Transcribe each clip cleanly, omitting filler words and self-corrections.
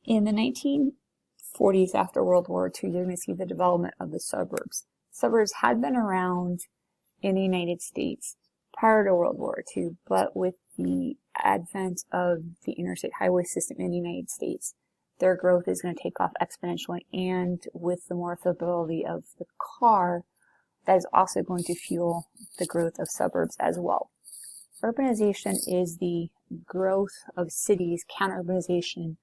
In the 1940s, after World War II, you're going to see the development of the suburbs. Suburbs had been around in the United States prior to World War II, but with the advent of the interstate highway system in the United States, their growth is going to take off exponentially, and with the more affordability of the car, that is also going to fuel the growth of suburbs as well. Urbanization is the growth of cities. Counter-urbanization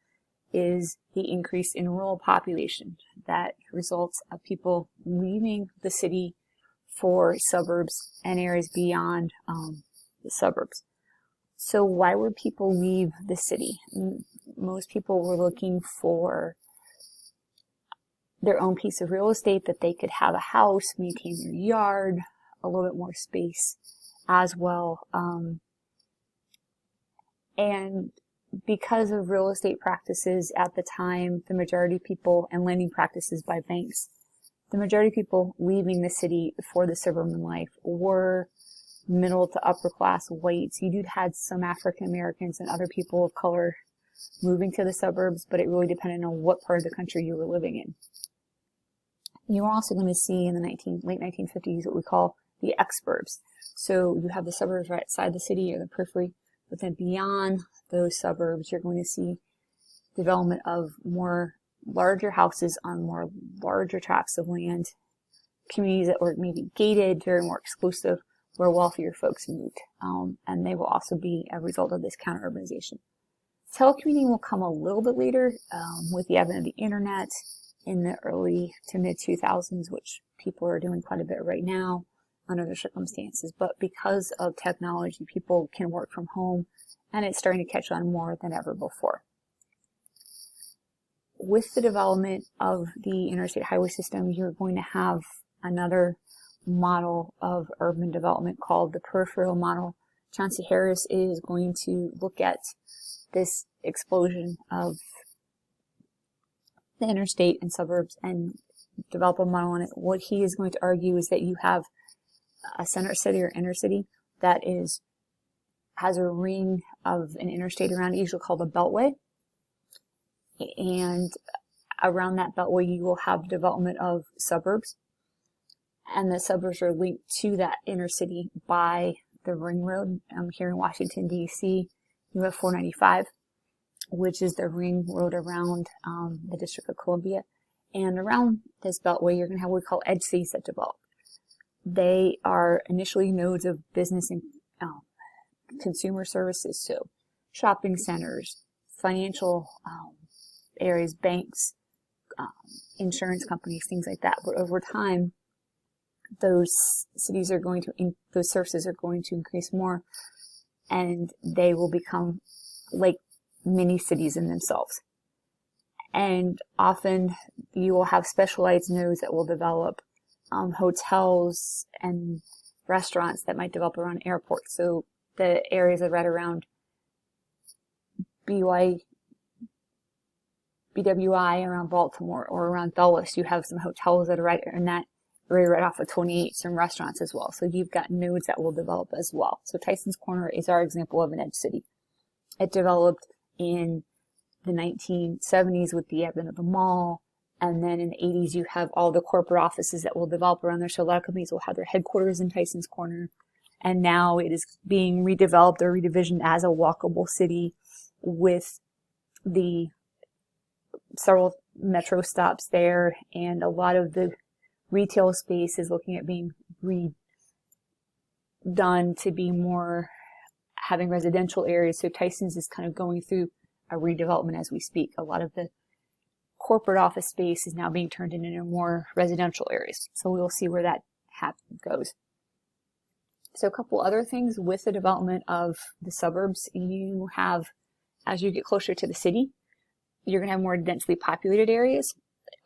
is the increase in rural population that results of people leaving the city for suburbs and areas beyond the suburbs. So why would people leave the city? Most people were looking for their own piece of real estate, that they could have a house, maintain their yard, a little bit more space as well. And because of real estate practices at the time, the majority of people, and lending practices by banks, the majority of people leaving the city for the suburban life were middle to upper class whites. You had some African Americans and other people of color moving to the suburbs, but it really depended on what part of the country you were living in. You're also going to see in the late 1950s what we call the exurbs. So you have the suburbs right outside the city or the periphery, but then beyond those suburbs, you're going to see development of more larger houses on more larger tracts of land, communities that were maybe gated, very more exclusive, where wealthier folks moved. And they will also be a result of this counter-urbanization. Telecommuting will come a little bit later with the advent of the internet in the early to mid 2000s, which people are doing quite a bit right now under their circumstances. But because of technology, people can work from home, and it's starting to catch on more than ever before. With the development of the interstate highway system, you're going to have another model of urban development called the peripheral model. Chauncey Harris is going to look at this explosion of the interstate and suburbs and develop a model on it. What he is going to argue is that you have a center city or inner city that has a ring of an interstate around it, usually called a beltway. And around that beltway, you will have development of suburbs. And the suburbs are linked to that inner city by the ring road. Here in Washington, D.C., you have 495, which is the ring road around the District of Columbia. And around this beltway, you're going to have what we call edge cities that develop. They are initially nodes of business and consumer services, so shopping centers, financial areas, banks, insurance companies, things like that. But over time, those cities are going to, those services are going to increase more, and they will become like mini cities in themselves. And often you will have specialized nodes that will develop hotels and restaurants that might develop around airports. So the areas that are right around BWI, around Baltimore, or around Dulles, you have some hotels that are right in that area right off of 28, some restaurants as well. So you've got nodes that will develop as well. So Tyson's Corner is our example of an edge city. It developed in the 1970s with the advent of the mall, and then in the 80s you have all the corporate offices that will develop around there. So a lot of companies will have their headquarters in Tyson's Corner, and now it is being redeveloped or redivisioned as a walkable city with the several metro stops there, and a lot of the retail space is looking at being redone to be more having residential areas. So Tyson's is kind of going through a redevelopment as we speak. A lot of the corporate office space is now being turned into more residential areas. So we'll see where that goes. So a couple other things with the development of the suburbs. You have, as you get closer to the city, you're going to have more densely populated areas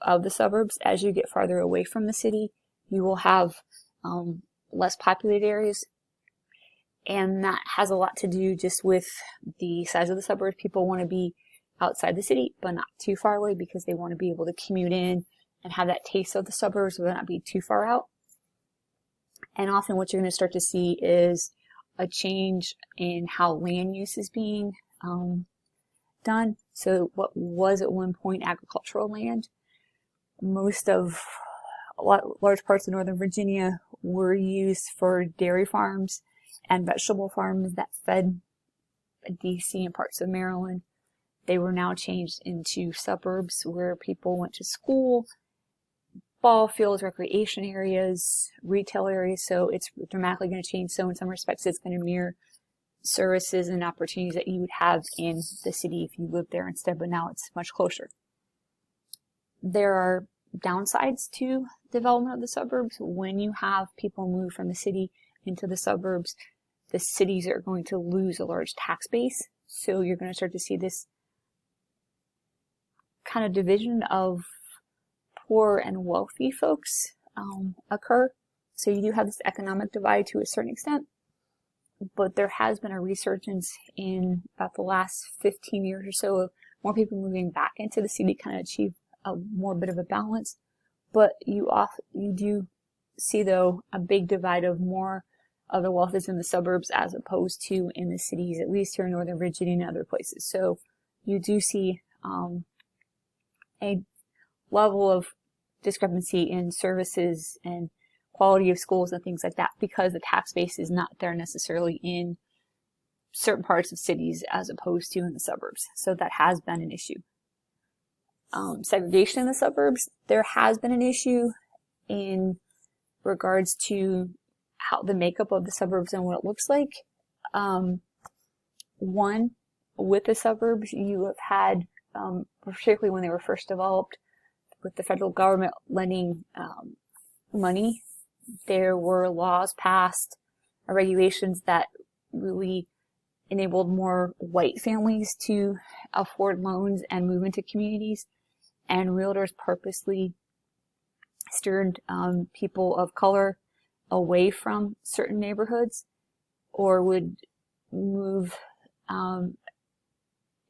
of the suburbs. As you get farther away from the city, you will have less populated areas. And that has a lot to do just with the size of the suburbs. People want to be outside the city, but not too far away, because they want to be able to commute in and have that taste of the suburbs, but not be too far out. And often what you're going to start to see is a change in how land use is being done done. So what was at one point agricultural land, large parts of Northern Virginia were used for dairy farms and vegetable farms that fed DC and parts of Maryland. They were now changed into suburbs where people went to school, ball fields, recreation areas, retail areas. So it's dramatically going to change. So in some respects, it's going to mirror services and opportunities that you would have in the city if you lived there instead, but now it's much closer. There are downsides to development of the suburbs. When you have people move from the city into the suburbs, the cities are going to lose a large tax base. So you're going to start to see this kind of division of poor and wealthy folks occur. So you do have this economic divide to a certain extent, but there has been a resurgence in about the last 15 years or so of more people moving back into the city, kind of achieve a more bit of a balance. But you do see, though, a big divide of more of the wealth is in the suburbs as opposed to in the cities, at least here in Northern Virginia and other places. So you do see a level of discrepancy in services and quality of schools and things like that because the tax base is not there necessarily in certain parts of cities as opposed to in the suburbs. So that has been an issue. Segregation in the suburbs, there has been an issue in regards to how the makeup of the suburbs and what it looks like. One, with the suburbs, you have had, particularly when they were first developed, with the federal government lending money, there were laws passed, regulations that really enabled more white families to afford loans and move into communities. And realtors purposely steered people of color away from certain neighborhoods, or would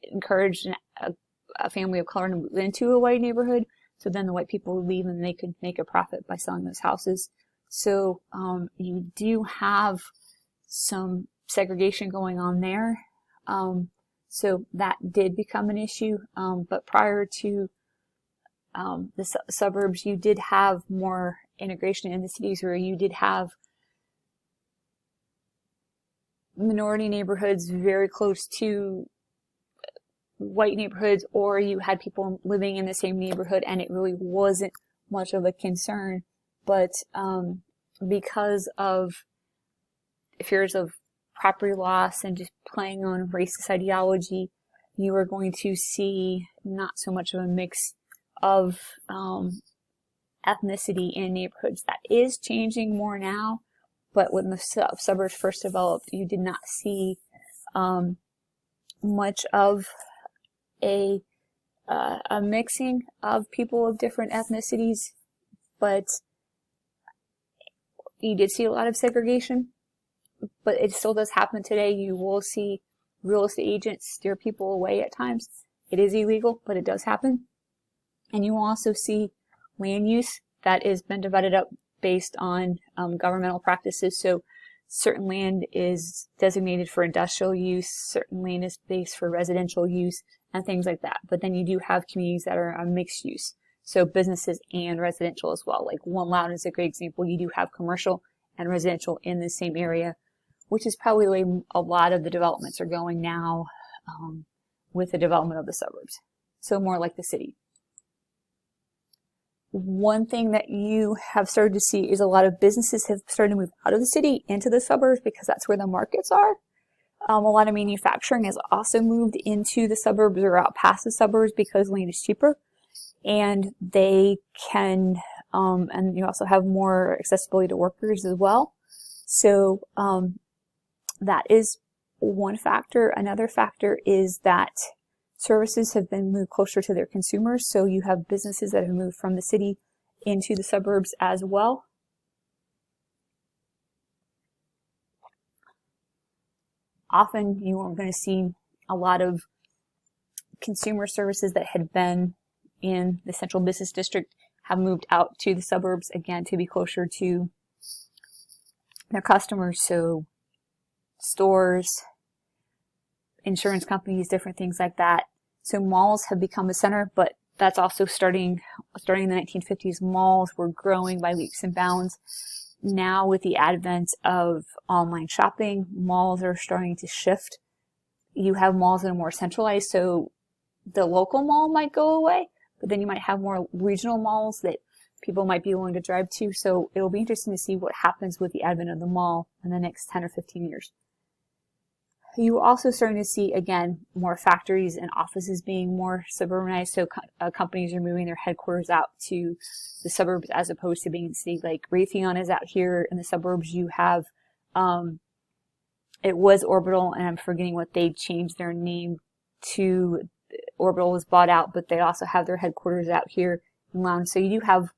encourage a family of color to move into a white neighborhood. So then the white people would leave and they could make a profit by selling those houses. So you do have some segregation going on there. So that did become an issue. But prior to the suburbs, you did have more integration in the cities where you did have minority neighborhoods very close to white neighborhoods, or you had people living in the same neighborhood and it really wasn't much of a concern. But because of fears of property loss and just playing on racist ideology, you are going to see not so much of a mix of ethnicity in neighborhoods. That is changing more now, but when the suburbs first developed, you did not see much of a mixing of people of different ethnicities, but you did see a lot of segregation. But it still does happen today. You will see real estate agents steer people away at times. It is illegal, but it does happen. And you will also see land use that has been divided up based on governmental practices. So certain land is designated for industrial use, certain land is based for residential use, and things like that. But then you do have communities that are mixed use, so businesses and residential as well. Like One Loud is a great example. You do have commercial and residential in the same area, which is probably the way a lot of the developments are going now with the development of the suburbs. So more like the city. One thing that you have started to see is a lot of businesses have started to move out of the city into the suburbs because that's where the markets are. A lot of manufacturing has also moved into the suburbs or out past the suburbs because land is cheaper, and they can, and you also have more accessibility to workers as well. So that is one factor. Another factor is that services have been moved closer to their consumers. So you have businesses that have moved from the city into the suburbs as well. Often you are going to see a lot of consumer services that had been in the central business district have moved out to the suburbs, again, to be closer to their customers. So stores, insurance companies, different things like that. So malls have become a center, but that's also starting in the 1950s. Malls were growing by leaps and bounds. Now with the advent of online shopping, malls are starting to shift. You have malls that are more centralized, so the local mall might go away, but then you might have more regional malls that people might be willing to drive to. So it'll be interesting to see what happens with the advent of the mall in the next 10 or 15 years. You're also starting to see, again, more factories and offices being more suburbanized. So companies are moving their headquarters out to the suburbs as opposed to being in the city. Like Raytheon is out here in the suburbs. You have, it was Orbital, and I'm forgetting what they changed their name to. Orbital was bought out, but they also have their headquarters out here in Lounge. So you do have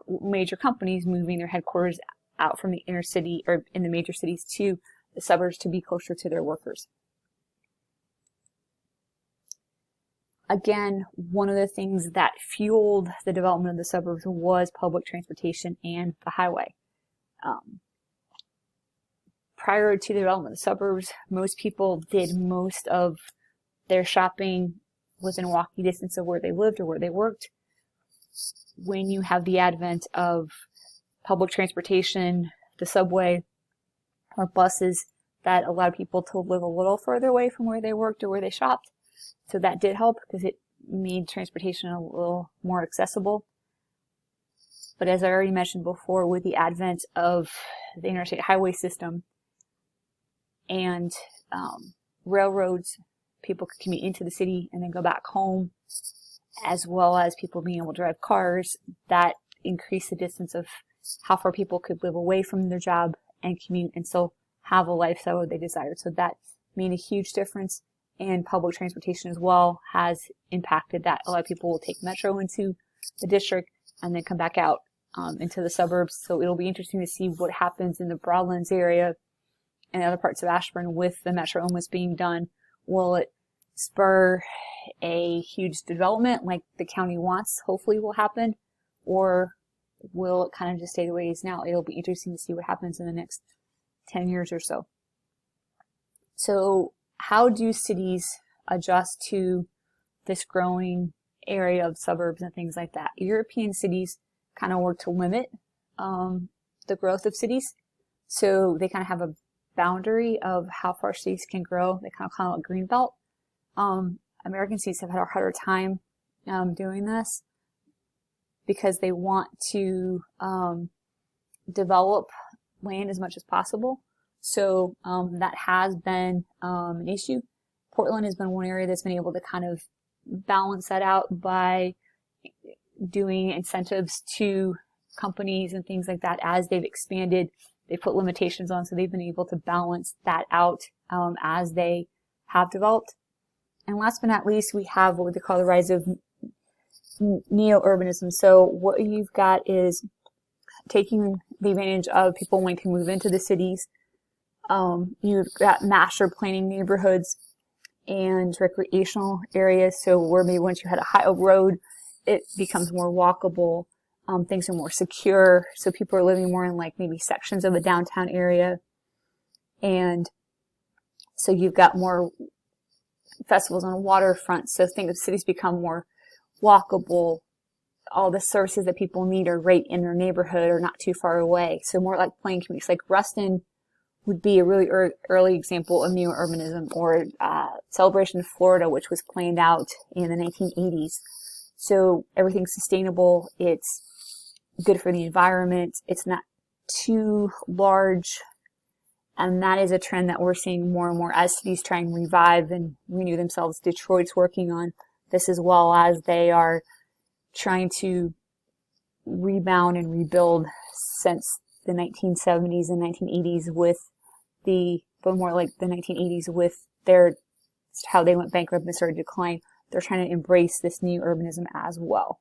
major companies moving their headquarters out from the inner city or in the major cities to the suburbs to be closer to their workers. Again, one of the things that fueled the development of the suburbs was public transportation and the highway. Prior to the development of the suburbs, most people did most of their shopping within walking distance of where they lived or where they worked. When you have the advent of public transportation, the subway, or buses, that allowed people to live a little further away from where they worked or where they shopped. So that did help because it made transportation a little more accessible. But as I already mentioned before, with the advent of the interstate highway system and railroads, people could commute into the city and then go back home, as well as people being able to drive cars. That increased the distance of how far people could live away from their job and commute and still have a lifestyle they desired. So that made a huge difference. And public transportation as well has impacted that. A lot of people will take metro into the district and then come back out into the suburbs. So it'll be interesting to see what happens in the Broadlands area and other parts of Ashburn with the metro almost being done. Will it spur a huge development like the county wants, hopefully will happen, or will it kind of just stay the way it is now? It'll be interesting to see what happens in the next 10 years or so. So how do cities adjust to this growing area of suburbs and things like that? European cities kind of work to limit the growth of cities. So they kind of have a boundary of how far cities can grow. They kind of call it green belt. American cities have had a harder time doing this because they want to develop land as much as possible. So that has been an issue. Portland has been one area that's been able to kind of balance that out by doing incentives to companies and things like that. As they've expanded, they put limitations on, so they've been able to balance that out as they have developed. And last but not least, we have what they call the rise of neo-urbanism. So what you've got is taking the advantage of people wanting to move into the cities. You've got master planning neighborhoods and recreational areas. So where maybe once you had a road, it becomes more walkable. Things are more secure. So people are living more in like maybe sections of a downtown area. And so you've got more festivals on the waterfront. So think of cities become more walkable. All the services that people need are right in their neighborhood or not too far away. So more like planned communities. Like Ruston would be a really early example of neo-urbanism, or Celebration, Florida, which was planned out in the 1980s. So everything's sustainable. It's good for the environment. It's not too large. And that is a trend that we're seeing more and more as cities try and revive and renew themselves. Detroit's working on this as well, as they are trying to rebound and rebuild since the 1970s and 1980s with but more like the 1980s with how they went bankrupt and started to decline. They're trying to embrace this new urbanism as well.